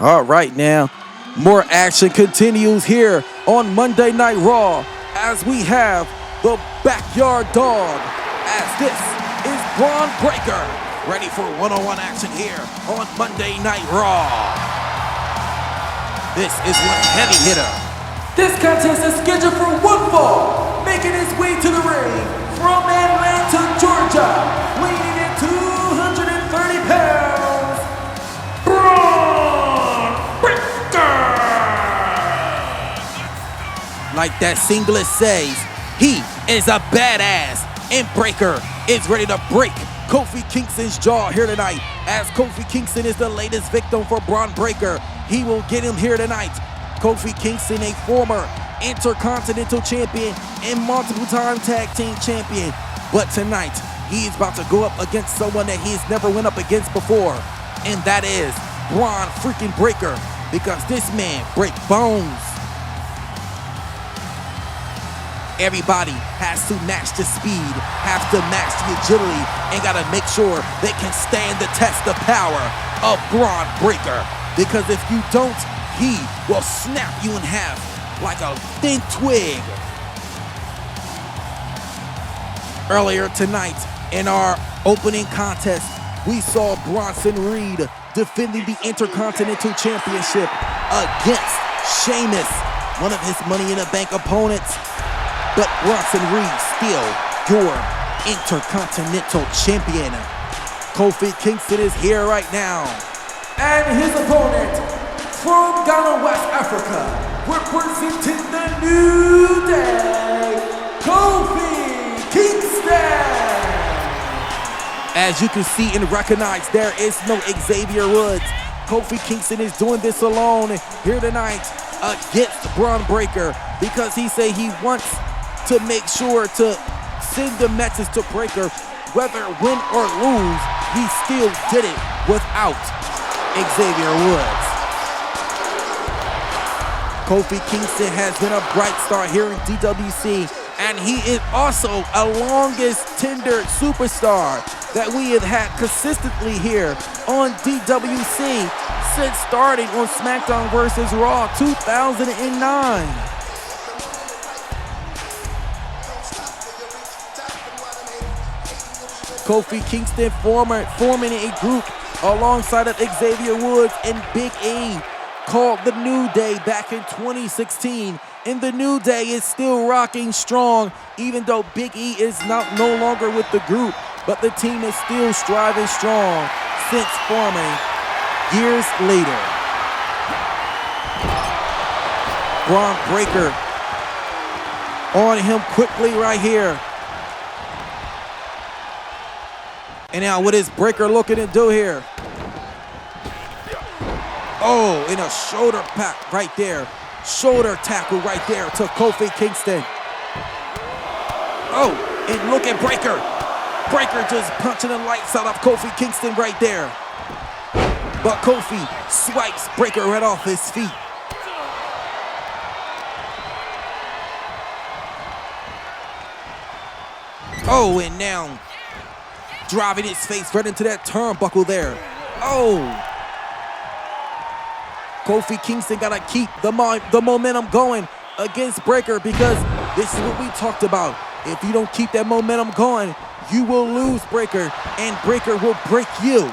All right now, more action continues here on Monday Night Raw as we have the Backyard Dog, as this is Bron Breaker, ready for one-on-one action here on Monday Night Raw. This is one heavy hitter. This contest is scheduled for one fall, making his way to the ring from Atlanta, Georgia, weighing in 230 pounds, Bron Breaker! Like that singlet says, he is a badass, and Breaker is ready to break Kofi Kingston's jaw here tonight, as Kofi Kingston is the latest victim for Bron Breaker. He will get him here tonight. Kofi Kingston, a former Intercontinental Champion and multiple-time Tag Team Champion. But tonight, he is about to go up against someone that he's never went up against before. And that is Bron freaking Breaker, because this man break bones. Everybody has to match the speed, has to match the agility, and gotta make sure they can stand the test of power of Bron Breaker. Because if you don't, he will snap you in half like a thin twig. Earlier tonight, in our opening contest, we saw Bronson Reed defending the Intercontinental Championship against Sheamus, one of his Money in the Bank opponents. But Bronson Reed still your Intercontinental Champion. Kofi Kingston is here right now. And his opponent, from Ghana, West Africa, representing the New Day, Kofi Kingston! As you can see and recognize, there is no Xavier Woods. Kofi Kingston is doing this alone here tonight against Bron Breaker, because he say he wants to make sure to send the message to Breaker, whether win or lose, he still did it without Xavier Woods. Kofi Kingston has been a bright star here in DWC, and he is also a longest tenured superstar that we have had consistently here on DWC since starting on SmackDown vs. Raw 2009. Kofi Kingston forming a group alongside of Xavier Woods and Big E called the New Day back in 2016. And the New Day is still rocking strong, even though Big E is no longer with the group. But the team is still striving strong since forming years later. Bron Breaker on him quickly right here. And now what is Breaker looking to do here? Oh, in a shoulder pack right there. Shoulder tackle right there to Kofi Kingston. Oh, and look at Breaker. Breaker just punching the lights out of Kofi Kingston right there. But Kofi swipes Breaker right off his feet. Oh, and now driving his face right into that turnbuckle there. Oh. Kofi Kingston gotta keep the momentum going against Breaker, because this is what we talked about. If you don't keep that momentum going, you will lose Breaker, and Breaker will break you.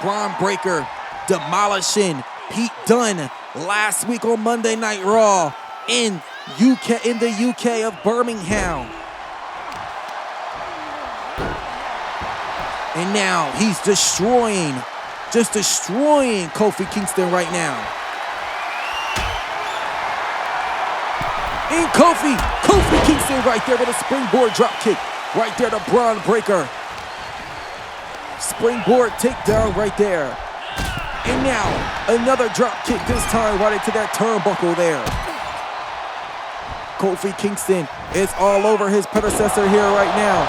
Bron Breaker demolishing Pete Dunne last week on Monday Night Raw in the UK of Birmingham. And now he's destroying Kofi Kingston right now. And Kofi Kingston right there with a springboard drop kick right there to Bron Breaker. Springboard takedown right there. And now another drop kick, this time right into that turnbuckle there. Kofi Kingston is all over his predecessor here right now.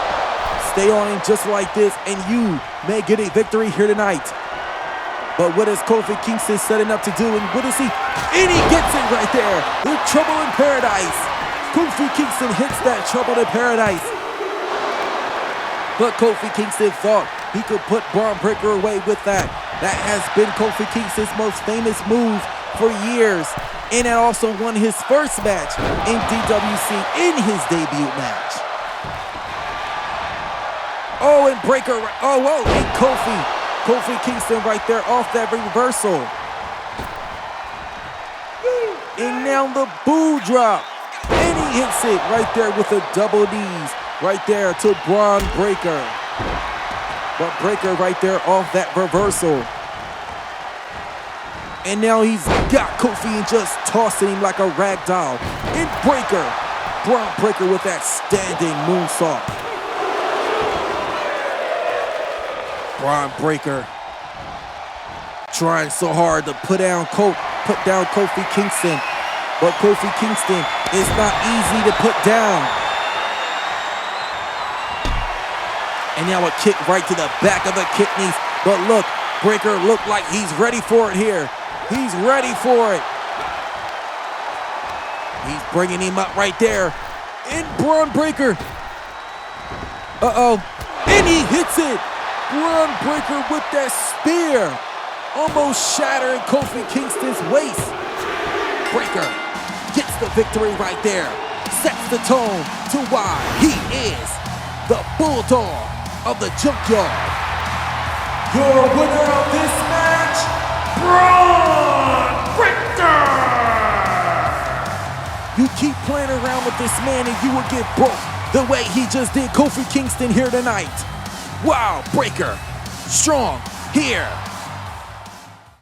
Stay on him just like this, and you may get a victory here tonight. But what is Kofi Kingston setting up to do? And what is he? And he gets it right there. The Trouble in Paradise. Kofi Kingston hits that Trouble in Paradise. But Kofi Kingston thought he could put Bron Breaker away with that. That has been Kofi Kingston's most famous move for years. And it also won his first match in DWC in his debut match. Oh, and Breaker, and Kofi Kingston right there off that reversal. And now the boo drop. And he hits it right there with a double knees right there to Bron Breaker. But Breaker right there off that reversal. And now he's got Kofi and just tossing him like a rag doll. And Bron Breaker with that standing moonsault. Bron Breaker trying so hard to put down Kofi Kingston. But Kofi Kingston is not easy to put down. And now a kick right to the back of the kidneys. But look, Breaker looked like he's ready for it here. He's ready for it. He's bringing him up right there. And Bron Breaker. And he hits it. Bron Breaker with that spear. Almost shattering Kofi Kingston's waist. Breaker gets the victory right there. Sets the tone to why he is the Bulldog of the Junkyard. Your winner of this match, Bron Breaker! You keep playing around with this man and you will get broke the way he just did Kofi Kingston here tonight. Wow, Breaker, strong here.